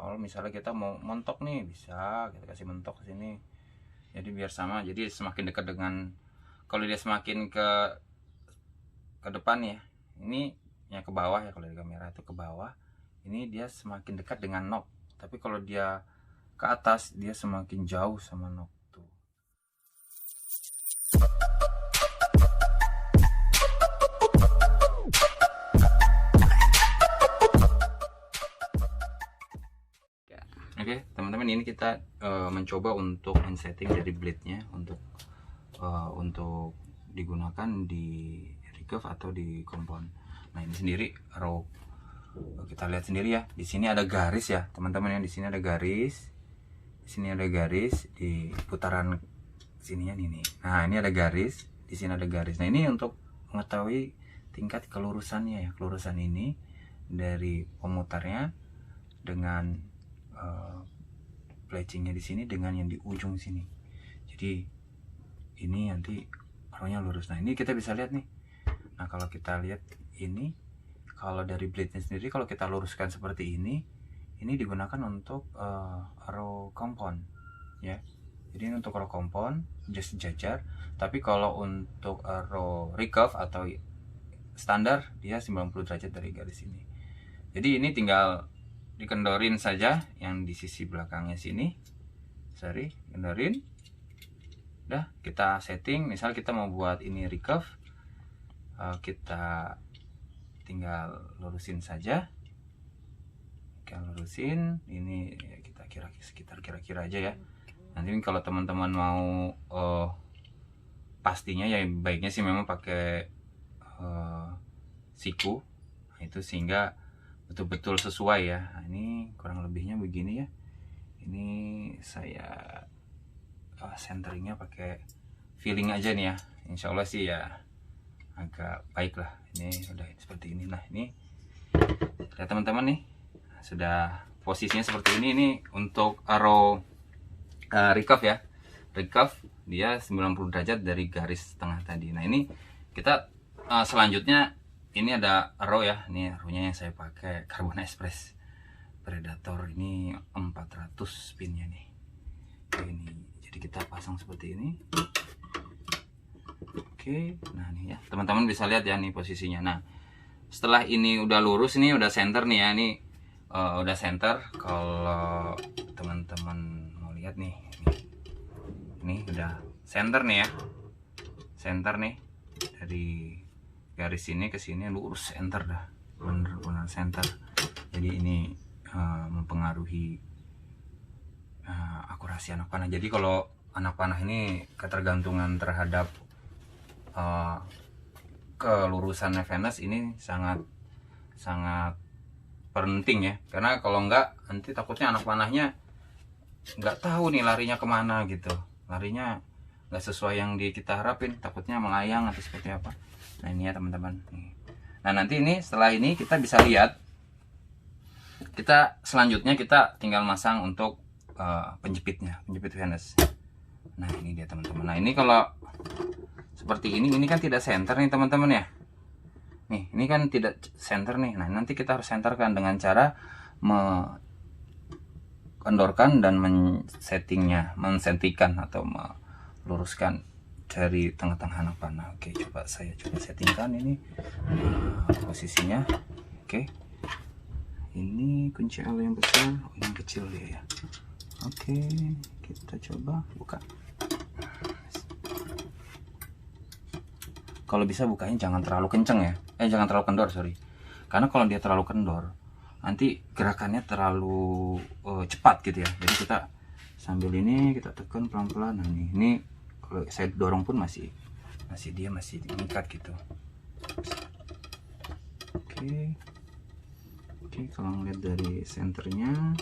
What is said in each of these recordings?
Kalau misalnya kita mau mentok nih, bisa kita kasih mentok ke sini. Jadi biar sama. Jadi semakin dekat dengan, kalau dia semakin ke depan ya, ini yang ke bawah ya, kalau di kamera itu ke bawah, ini dia semakin dekat dengan knob. Tapi kalau dia ke atas, dia semakin jauh sama knob tuh. Oke, teman-teman, ini kita mencoba untuk men-setting dari blade-nya untuk digunakan di recurve atau di compound. Nah, ini sendiri row. Kita lihat sendiri ya. Di sini ada garis ya, teman-teman ya. Di sini ada garis. Di sini ada garis di putaran sininya nih. Nah, ini ada garis. Di sini ada garis. Nah, ini untuk mengetahui tingkat kelurusannya ya. Kelurusan ini dari pemutarnya dengan fletchingnya di sini dengan yang di ujung sini. Jadi ini nanti rownya lurus. Nah, ini kita bisa lihat nih. Nah, kalau kita lihat ini, kalau dari blade-nya sendiri, kalau kita luruskan seperti ini digunakan untuk row compound ya. Jadi ini untuk row compound just sejajar. Tapi kalau untuk row recurve atau standar, dia 90 derajat dari garis ini. Jadi ini tinggal dikendorin saja yang di sisi belakangnya sini. Sorry, kendorin. Udah, kita setting. Misal kita mau buat ini recurve, kita tinggal lurusin saja. Kita lurusin. Ini kita kira-kira aja ya. Nanti kalau teman-teman mau pastinya ya baiknya sih memang pakai siku. Nah, itu sehingga betul-betul sesuai ya. Nah, ini kurang lebihnya begini ya. Ini saya centeringnya pakai feeling aja nih ya. Insya Allah sih ya agak baik lah. Ini udah seperti ini. Nah, ini lihat teman-teman nih, sudah posisinya seperti ini. Ini untuk row recurve ya. Recurve dia 90 derajat dari garis tengah tadi. Nah, ini kita selanjutnya, ini ada row ya. Ini rownya yang saya pakai Carbon Express Predator. Ini 400 pinnya nih. Ini jadi kita pasang seperti ini. Oke, nah nih ya, teman-teman bisa lihat ya nih posisinya. Nah, setelah ini udah lurus, ini udah center nih ya. Ini udah center. Kalau teman-teman mau lihat nih, ini udah center nih ya. Center nih dari garis ini ke sini lurus, center dah, bener-bener center. Jadi ini mempengaruhi akurasi anak panah. Jadi kalau anak panah ini ketergantungan terhadap kelurusan Venus ini sangat penting ya. Karena kalau enggak, nanti takutnya anak panahnya nggak tahu nih larinya kemana gitu. Larinya nggak sesuai yang kita harapin, takutnya melayang atau seperti apa. Nah, ini ya teman-teman. Nah, nanti ini setelah ini kita bisa lihat, kita selanjutnya kita tinggal masang untuk penjepitnya, penjepit Venus. Nah, ini dia teman-teman. Nah, ini kalau seperti ini kan tidak center nih teman-teman ya. Nih, ini kan tidak center nih. Nah, nanti kita harus centerkan dengan cara mengkendorkan dan mensentikan atau meluruskan dari tengah-tengah anak panah. Oke, saya coba settingkan ini posisinya. Oke, ini kunci L yang besar, yang kecil dia ya. Oke, kita coba buka. Kalau bisa bukanya jangan terlalu kenceng ya, jangan terlalu kendor, sorry. Karena kalau dia terlalu kendor, nanti gerakannya terlalu cepat gitu ya. Jadi kita sambil ini kita tekan pelan-pelan. Nah, ini kalau saya dorong pun masih mengikat gitu. Oke, kalau ngeliat dari senternya,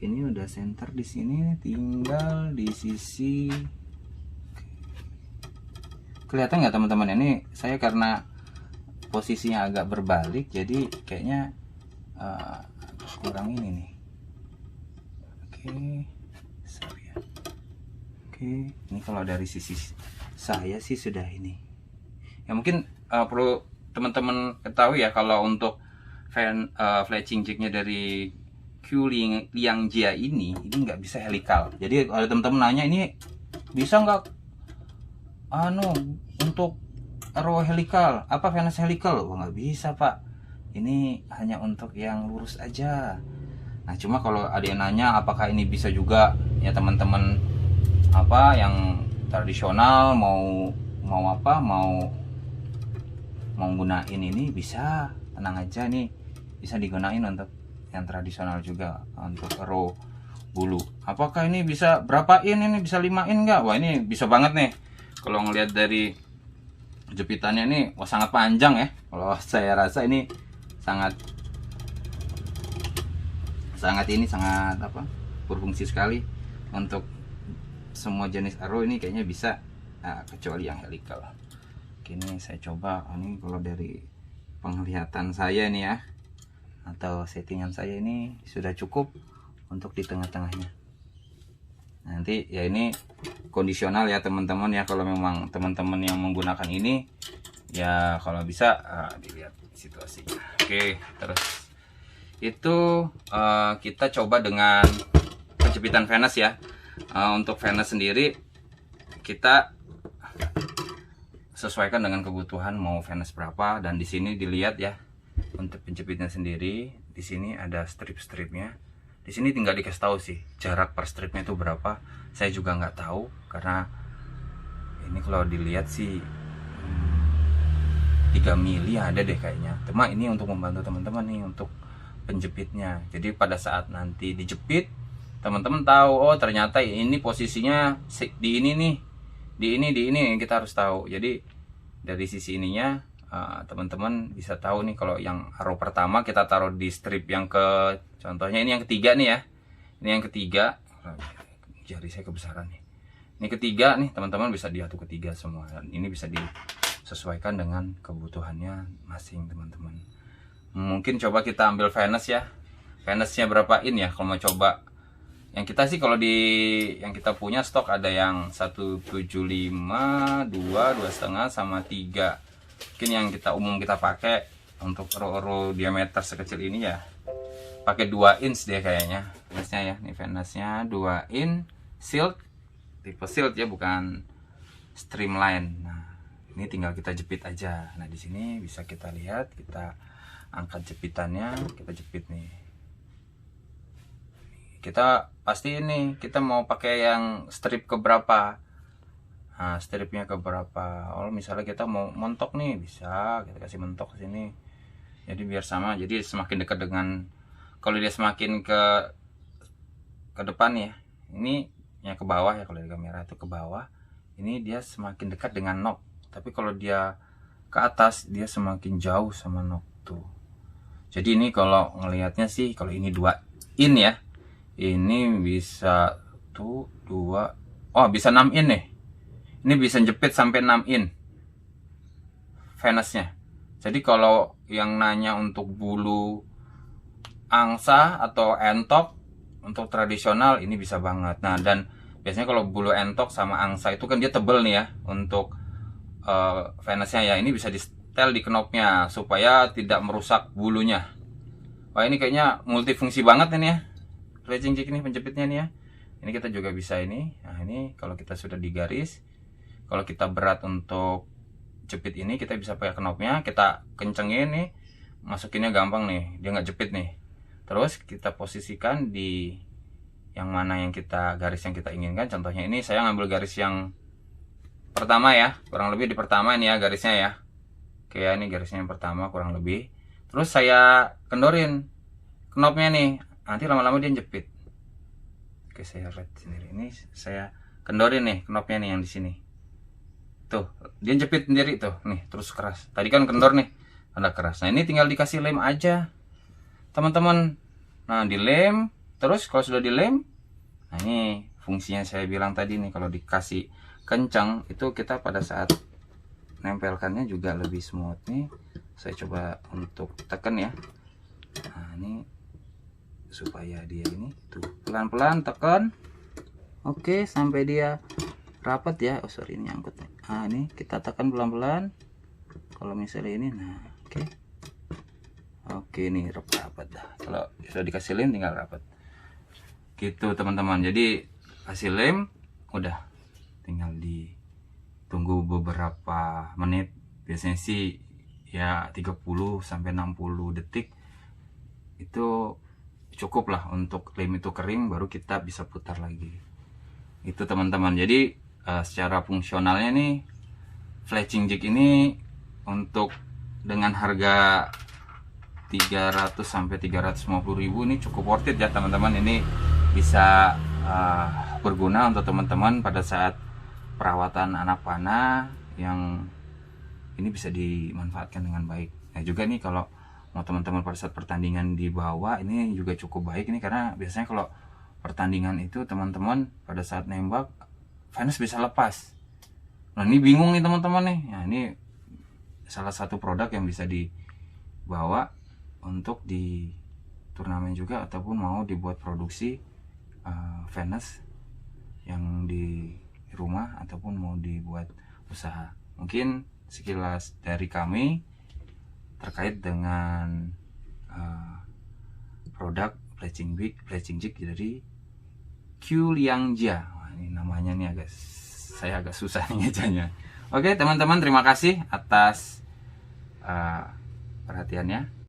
ini udah center di sini, tinggal di sisi. Kelihatan nggak teman-teman? Ini saya karena posisinya agak berbalik, jadi kayaknya kurang ini nih. Oke, sorry ya. Oke, ini kalau dari sisi saya sih sudah ini. Ya mungkin perlu teman-teman ketahui ya, kalau untuk fletching jignya dari Liang Jia ini nggak bisa helikal. Jadi kalau teman-teman nanya ini bisa nggak untuk arrow helikal, apa Venus helikal? Oh, nggak bisa pak, ini hanya untuk yang lurus aja. Nah cuma kalau ada yang nanya apakah ini bisa juga ya teman-teman apa yang tradisional mau gunain ini, bisa, tenang aja nih, bisa digunain untuk yang tradisional juga untuk arrow bulu. Apakah ini bisa berapa in, ini bisa 5 in nggak? Wah ini bisa banget nih. Kalau ngelihat dari jepitannya ini wah sangat panjang ya. Kalau saya rasa ini sangat apa, berfungsi sekali untuk semua jenis arrow ini kayaknya bisa, kecuali yang helikal. Kini saya coba, ini kalau dari penglihatan saya nih ya, atau settingan saya ini sudah cukup untuk di tengah-tengahnya. Nanti ya ini kondisional ya teman-teman ya, kalau memang teman-teman yang menggunakan ini ya kalau bisa dilihat situasinya. Oke, terus itu kita coba dengan penjepitan Venus ya. Untuk Venus sendiri kita sesuaikan dengan kebutuhan mau Venus berapa, dan di sini dilihat ya untuk penjepitnya sendiri, di sini ada strip-stripnya. Di sini tinggal dikasih tahu sih jarak per stripnya itu berapa. Saya juga nggak tahu karena ini kalau dilihat sih 3 mili ada deh kayaknya. Cuma ini untuk membantu teman-teman nih untuk penjepitnya. Jadi pada saat nanti dijepit, teman-teman tahu oh ternyata ini posisinya di ini nih, di ini kita harus tahu. Jadi dari sisi ininya teman-teman bisa tahu nih kalau yang arrow pertama kita taruh di strip yang ke, contohnya ini yang ketiga nih ya, ini yang ketiga, jari saya kebesaran nih, ini ketiga nih teman-teman bisa diatur ketiga semua, dan ini bisa disesuaikan dengan kebutuhannya masing teman-teman. Mungkin coba kita ambil Venus ya, Venusnya berapa in ya kalau mau coba. Yang kita sih kalau yang kita punya stok ada yang 175, 2, 2,5 sama 3. Mungkin yang kita pakai untuk arrow diameter sekecil ini ya pakai 2 inch deh kayaknya Venusnya ya. Ini Venusnya 2 in silk, tipe silk ya, bukan streamline. Nah ini tinggal kita jepit aja. Nah di sini bisa kita lihat, kita angkat jepitannya, kita jepit nih. Kita pasti ini kita mau pakai yang strip keberapa. Nah, stripnya keberapa? Oh, misalnya kita mau mentok nih, bisa kita kasih mentok ke sini. Jadi biar sama. Jadi semakin dekat dengan, kalau dia semakin ke depan ya, ini yang ke bawah ya, kalau di kamera itu ke bawah. Ini dia semakin dekat dengan knob. Tapi kalau dia ke atas, dia semakin jauh sama knob tuh. Jadi ini kalau ngelihatnya sih, kalau ini 2 in ya, ini bisa tuh 2, oh bisa 6 in nih. Ini bisa jepit sampai 6 in Venusnya. Jadi kalau yang nanya untuk bulu angsa atau entok untuk tradisional ini bisa banget. Nah dan biasanya kalau bulu entok sama angsa itu kan dia tebel nih ya untuk Venusnya ya. Ini bisa di setel di knopnya supaya tidak merusak bulunya. Wah ini kayaknya multifungsi banget ini ya, Racing Jig ini penjepitnya nih ya. Ini kita juga bisa ini. Nah ini kalau kita sudah digaris, kalau kita berat untuk jepit ini kita bisa pakai knopnya, kita kencengin nih, masukinnya gampang nih, dia nggak jepit nih. Terus kita posisikan di yang mana yang kita garis yang kita inginkan. Contohnya ini saya ngambil garis yang pertama ya, kurang lebih di pertama ini ya garisnya ya. Oke ya, ini garisnya yang pertama kurang lebih. Terus saya kendorin knopnya nih, nanti lama-lama dia jepit. Oke saya red sendiri, ini saya kendorin nih knopnya nih yang di sini. Tuh, dia jepit sendiri tuh, nih terus keras. Tadi kan kendor nih, ada keras. Nah ini tinggal dikasih lem aja, teman-teman. Nah dilem, terus kalau sudah dilem, nah ini fungsinya saya bilang tadi nih, kalau dikasih kencang itu kita pada saat nempelkannya juga lebih smooth nih. Saya coba untuk tekan ya. Nah ini supaya dia ini tuh pelan-pelan tekan. Oke sampai dia rapat ya. Oh sorry ini nyangkut nih. Nah ini kita tekan pelan-pelan kalau misalnya ini. Nah oke Oke, ini rapat dah. Kalau sudah dikasih lem tinggal rapat. Gitu teman-teman. Jadi kasih lem, udah tinggal ditunggu beberapa menit. Biasanya sih ya 30 sampai 60 detik. Itu cukup lah untuk lem itu kering, baru kita bisa putar lagi. Itu teman-teman. Jadi secara fungsionalnya nih, fletching jig ini untuk dengan harga 300 sampai 350 ribu ini cukup worth it ya teman-teman. Ini bisa berguna untuk teman-teman pada saat perawatan anak panah, yang ini bisa dimanfaatkan dengan baik. Nah juga nih kalau mau teman-teman pada saat pertandingan dibawa, ini juga cukup baik ini, karena biasanya kalau pertandingan itu teman-teman pada saat nembak Venus bisa lepas. Nah ini bingung nih teman-teman nih. Nah ini salah satu produk yang bisa dibawa untuk di turnamen juga, ataupun mau dibuat produksi Venus yang di rumah, ataupun mau dibuat usaha. Mungkin sekilas dari kami terkait dengan produk fletching jig dari Qiuliangjia. Ini namanya nih saya agak susah nih ngejanya. Oke teman-teman, terima kasih atas perhatiannya.